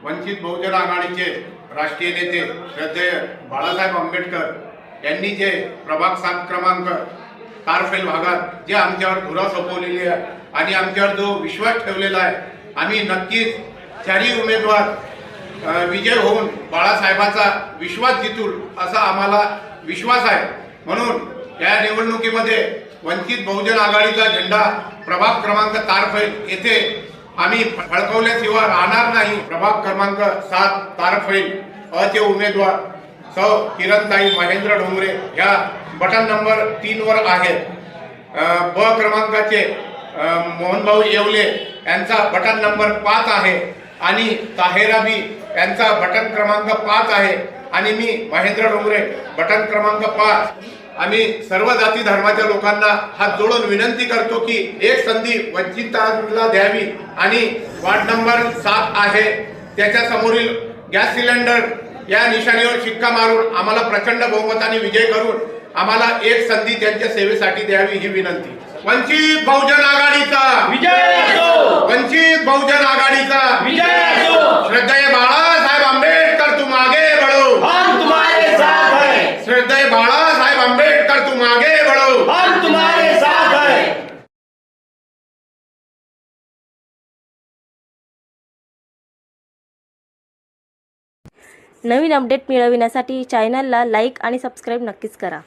वंचित बहुजन आघाडीचे राष्ट्रीय नेते श्रद्धेय बाळासाहेब आंबेडकर यांनी जे प्रभाग 7 क्रमांक तारफेल भागात जे आमच्यावर धुरा सोपवलेली आहे आणि आमच्यावर जो विश्वास ठेवलेला आहे, आम्ही नक्कीच चारही उमेदवार विजय होऊन बाळासाहेबांचा विश्वास जितू असा आम्हाला विश्वास आहे। म्हणून या निवडणुकीमध्ये वंचित बहुजन आघाडीचा झेंडा प्रभाग क्रमांक तारफेल येथे आम्ही फडकवल्याशिवाय राहणार नाही। प्रभाग क्रमांक 7 तारफेल अचे उमेदवार सौ किरणताई महेंद्र डोंगरे या बटन नंबर 3 वर आहेत। ब क्रमांकाचे मोहनभाऊ येवले यांचा बटन नंबर 5 आहे आणि ताहेराबी यांचा बटन क्रमांक 5 आहे आणि मी महेंद्र डोंगरे बटन क्रमांक 5। आम्ही सर्व जाती धर्माच्या लोकांना हात जोडून विनंती करतो की एक संधी वंचितांना द्यावी आणि वार्ड नंबर 7 आहे त्याच्या समोरील गॅस सिलेंडर या निशाणीवर शिक्का मारून आम्हाला प्रचंड बहुमताने विजय करून आम्हाला एक संधी त्यांच्या सेवेसाठी द्यावी ही विनंती। वंचित बहुजन आघाडीचा विजय असो, वंचित बहुजन आघाडीचा विजय असो। श्रद्धेय बाळासाहेब आंबेडकर तुम आगे बढ़ो, हम तुम्हारे साथ हैं। श्रद्धेय बाळासाहेब आंबेडकर तुम आगे बढ़ो, हम तुम्हारे साथ हैं। नवीन अपडेट मिळविण्यासाठी चॅनलला लाईक आणि सबस्क्राईब नक्कीच करा।